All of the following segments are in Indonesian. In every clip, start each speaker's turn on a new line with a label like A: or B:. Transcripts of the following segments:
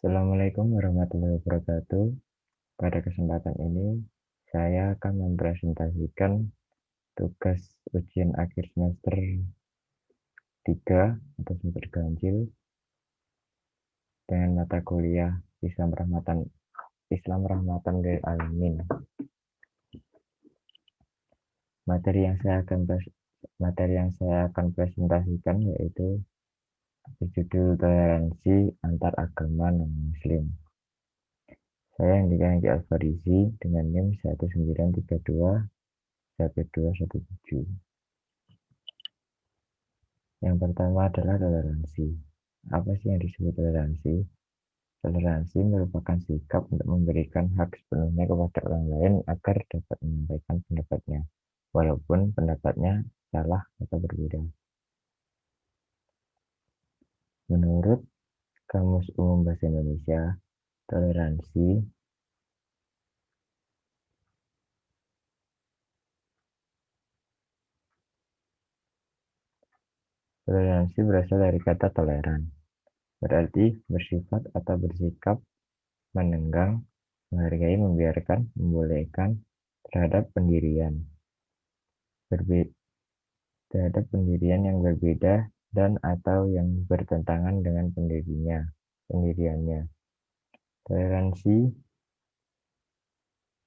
A: Assalamualaikum warahmatullahi wabarakatuh. Pada kesempatan ini, saya akan mempresentasikan tugas ujian akhir semester 3 atau semester ganjil dengan mata kuliah Islam Rahmatan lil Alamin. Materi yang saya akan presentasikan yaitu berjudul toleransi antar agama non-muslim. Saya Andika Al-Farizi dengan NIM 1932-217. Yang pertama adalah toleransi. Apa sih yang disebut toleransi? Toleransi merupakan sikap untuk memberikan hak sepenuhnya kepada orang lain agar dapat menyampaikan pendapatnya, walaupun pendapatnya salah atau berbeda. Menurut Kamus Umum Bahasa Indonesia, toleransi berasal dari kata toleran, berarti bersifat atau bersikap menenggang, menghargai, membiarkan, membolehkan terhadap pendirian yang berbeda dan atau yang bertentangan dengan pendiriannya. Toleransi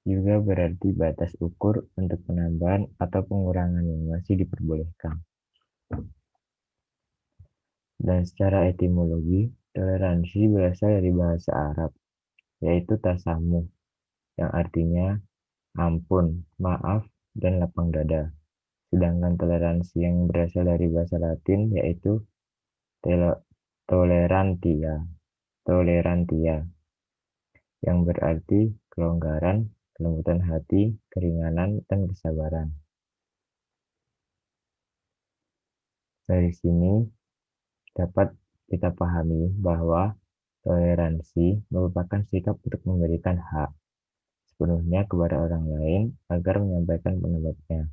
A: juga berarti batas ukur untuk penambahan atau pengurangan yang masih diperbolehkan. Dan secara etimologi, toleransi berasal dari bahasa Arab, yaitu tasamuh, yang artinya ampun, maaf, dan lapang dada. Sedangkan toleransi yang berasal dari bahasa Latin yaitu tolerantia, yang berarti kelonggaran, kelembutan hati, keringanan, dan kesabaran. Dari sini dapat kita pahami bahwa toleransi merupakan sikap untuk memberikan hak sepenuhnya kepada orang lain agar menyampaikan pendapatnya,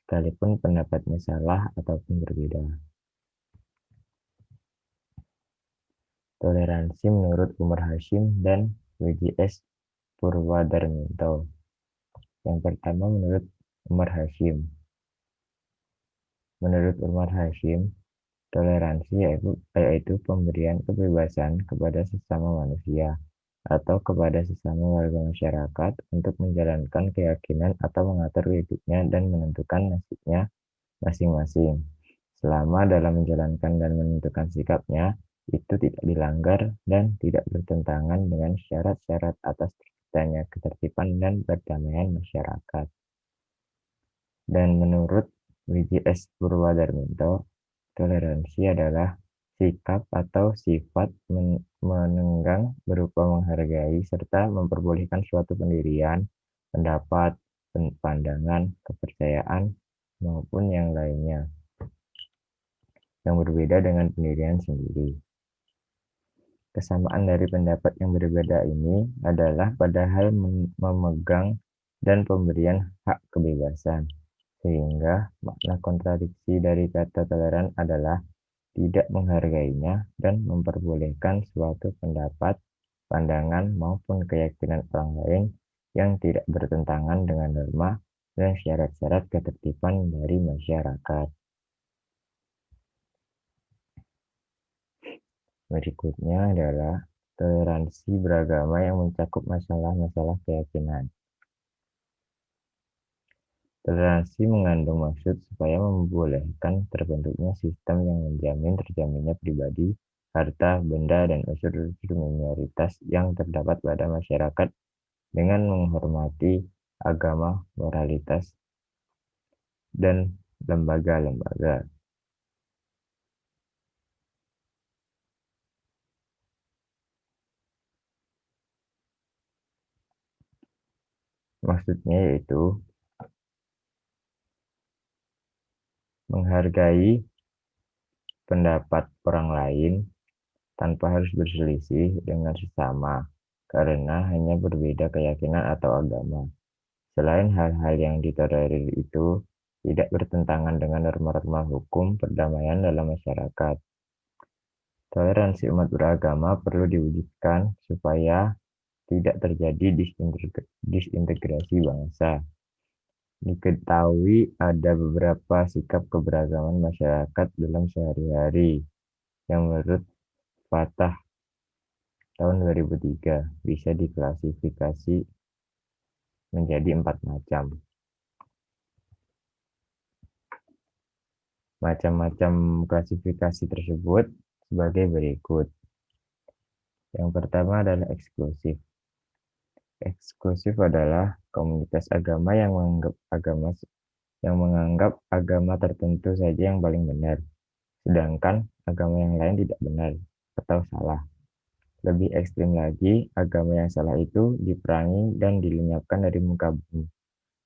A: sekalipun pendapatnya salah ataupun berbeda. Toleransi menurut Umar Hashim dan W.J.S. Purwadarminto. Yang pertama menurut Umar Hashim. Menurut Umar Hashim, toleransi yaitu pemberian kebebasan kepada sesama manusia atau kepada sesama warga masyarakat untuk menjalankan keyakinan atau mengatur hidupnya dan menentukan nasibnya masing-masing. Selama dalam menjalankan dan menentukan sikapnya, itu tidak dilanggar dan tidak bertentangan dengan syarat-syarat atas terciptanya ketertiban dan perdamaian masyarakat. Dan menurut W.J.S. Purwadarminto, toleransi adalah sikap atau sifat menenggang berupa menghargai serta memperbolehkan suatu pendirian, pendapat, pandangan, kepercayaan, maupun yang lainnya yang berbeda dengan pendirian sendiri. Kesamaan dari pendapat yang berbeda ini adalah pada hal memegang dan pemberian hak kebebasan, sehingga makna kontradiksi dari kata toleran adalah tidak menghargainya dan memperbolehkan suatu pendapat, pandangan, maupun keyakinan orang lain yang tidak bertentangan dengan norma dan syarat-syarat ketertiban dari masyarakat. Berikutnya adalah toleransi beragama yang mencakup masalah-masalah keyakinan. Toleransi mengandung maksud supaya membolehkan terbentuknya sistem yang menjamin terjaminnya pribadi, harta, benda, dan unsur-unsur minoritas yang terdapat pada masyarakat dengan menghormati agama, moralitas, dan lembaga-lembaga. Maksudnya yaitu menghargai pendapat orang lain tanpa harus berselisih dengan sesama, karena hanya berbeda keyakinan atau agama. Selain hal-hal yang ditolerir itu tidak bertentangan dengan norma-norma hukum perdamaian dalam masyarakat. Toleransi umat beragama perlu diwujudkan supaya tidak terjadi disintegrasi bangsa. Diketahui ada beberapa sikap keberagaman masyarakat dalam sehari-hari yang menurut Fatah tahun 2003 bisa diklasifikasi menjadi 4 macam. Macam-macam klasifikasi tersebut sebagai berikut. Yang pertama adalah eksklusif. Eksklusif adalah komunitas agama yang menganggap agama tertentu saja yang paling benar, sedangkan agama yang lain tidak benar atau salah. Lebih ekstrim lagi, agama yang salah itu diperangi dan dilenyapkan dari muka bumi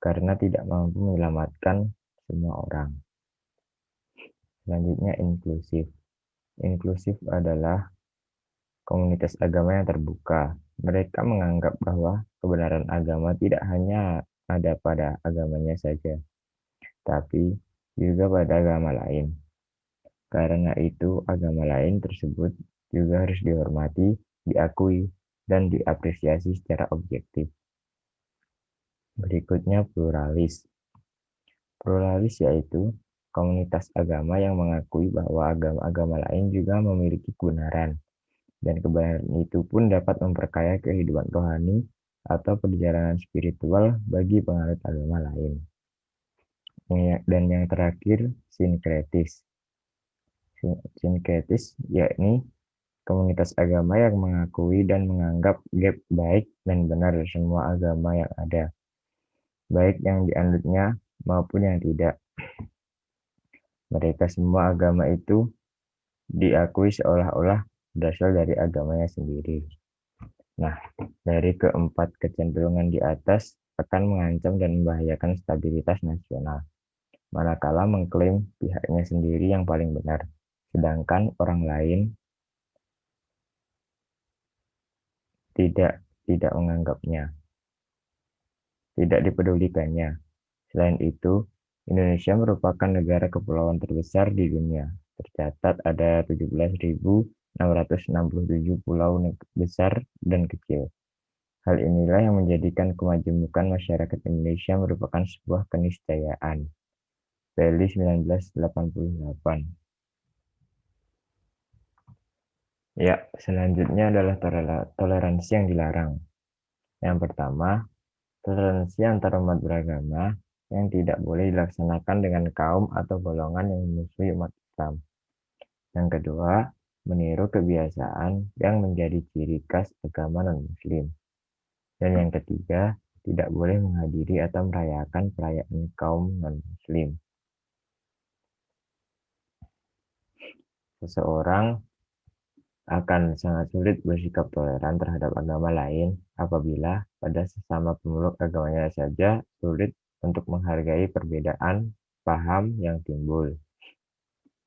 A: karena tidak mampu menyelamatkan semua orang. Selanjutnya inklusif. Inklusif adalah komunitas agama yang terbuka. Mereka menganggap bahwa kebenaran agama tidak hanya ada pada agamanya saja, tapi juga pada agama lain. Karena itu, agama lain tersebut juga harus dihormati, diakui, dan diapresiasi secara objektif. Berikutnya pluralis. Pluralis yaitu komunitas agama yang mengakui bahwa agama-agama lain juga memiliki kebenaran, dan kebenaran itu pun dapat memperkaya kehidupan rohani atau perjalanan spiritual bagi penganut agama lain. Dan yang terakhir, sinkretis. Sinkretis yakni komunitas agama yang mengakui dan menganggap baik dan benar semua agama yang ada, baik yang dianutnya maupun yang tidak. Mereka semua agama itu diakui seolah-olah berasal dari agamanya sendiri. Nah, dari keempat kecenderungan di atas akan mengancam dan membahayakan stabilitas nasional, manakala mengklaim pihaknya sendiri yang paling benar, sedangkan orang lain tidak menganggapnya, tidak dipedulikannya. Selain itu, Indonesia merupakan negara kepulauan terbesar di dunia. Tercatat ada 17.667 pulau besar dan kecil. Hal inilah yang menjadikan kemajemukan masyarakat Indonesia merupakan sebuah keniscayaan. Bali 1988. Ya, selanjutnya adalah toleransi yang dilarang. Yang pertama, toleransi antar umat beragama yang tidak boleh dilaksanakan dengan kaum atau golongan yang memusuhi umat Islam. Yang kedua, meniru kebiasaan yang menjadi ciri khas agama non-Muslim. Dan yang ketiga, tidak boleh menghadiri atau merayakan perayaan kaum non-Muslim. Seseorang akan sangat sulit bersikap toleran terhadap agama lain apabila pada sesama pemeluk agamanya saja sulit untuk menghargai perbedaan paham yang timbul.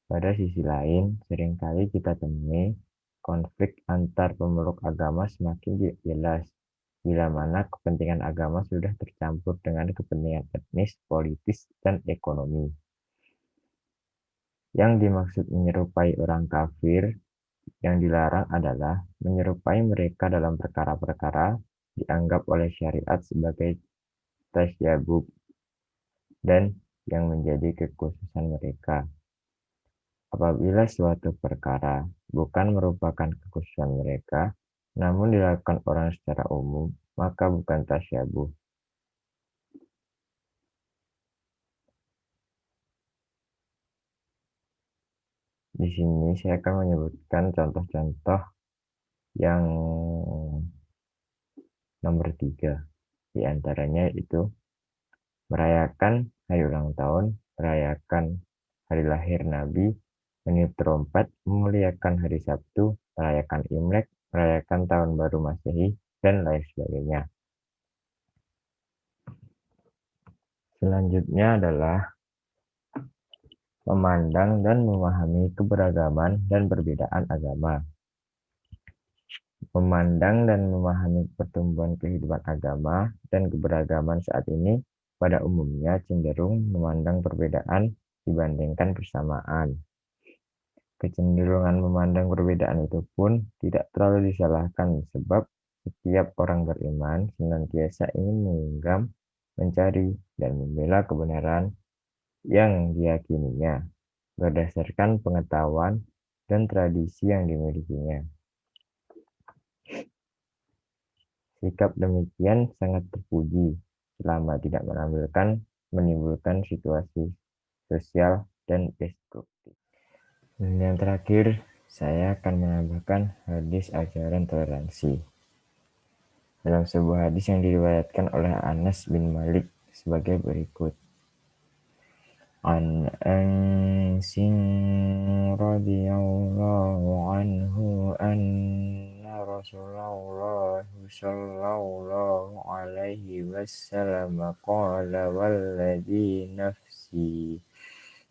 A: Pada sisi lain, seringkali kita temui konflik antar pemeluk agama semakin jelas bila mana kepentingan agama sudah tercampur dengan kepentingan etnis, politis, dan ekonomi. Yang dimaksud menyerupai orang kafir yang dilarang adalah menyerupai mereka dalam perkara-perkara dianggap oleh syariat sebagai tasyabub dan yang menjadi kekhususan mereka. Apabila suatu perkara bukan merupakan kekhususan mereka, namun dilakukan orang secara umum, maka bukan tasyabuh. Di sini saya akan menyebutkan contoh-contoh yang nomor 3. Di antaranya itu merayakan hari ulang tahun, merayakan hari lahir Nabi, meniup trompet, memuliakan hari Sabtu, merayakan Imlek, merayakan tahun baru Masehi, dan lain sebagainya. Selanjutnya adalah memandang dan memahami keberagaman dan perbedaan agama. Memandang dan memahami pertumbuhan kehidupan agama dan keberagaman saat ini pada umumnya cenderung memandang perbedaan dibandingkan persamaan. Kecenderungan memandang perbedaan itu pun tidak terlalu disalahkan, sebab setiap orang beriman senantiasa ingin menggenggam, mencari, dan membela kebenaran yang diyakininya berdasarkan pengetahuan dan tradisi yang dimilikinya. Sikap demikian sangat terpuji selama tidak menimbulkan situasi sosial dan destruktif. Dan yang terakhir, saya akan menambahkan hadis ajaran toleransi. Dalam sebuah hadis yang diriwayatkan oleh Anas bin Malik sebagai berikut. An Ansin radhiyallahu anhu anna Rasulullah sallallahu alaihi wasallam qala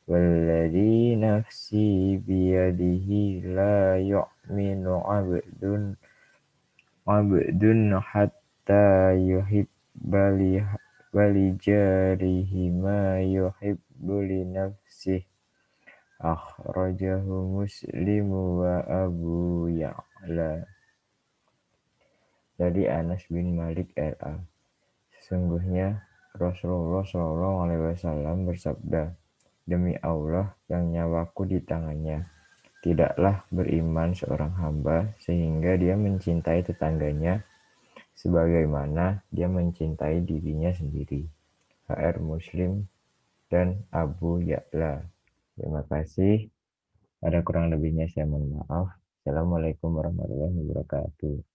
A: والذي نفسي بيده لا يؤمن عبد حتى يحب لجاره ما يحب لنفسه akhrajahu Muslim wa Abu Ya'la. Dari Anas bin Malik RA, sesungguhnya Rasulullah SAW bersabda, demi Allah yang nyawaku di tangannya, tidaklah beriman seorang hamba sehingga dia mencintai tetangganya sebagaimana dia mencintai dirinya sendiri. HR Muslim dan Abu Ya'la. Terima kasih. Ada kurang lebihnya saya mohon maaf. Assalamualaikum warahmatullahi wabarakatuh.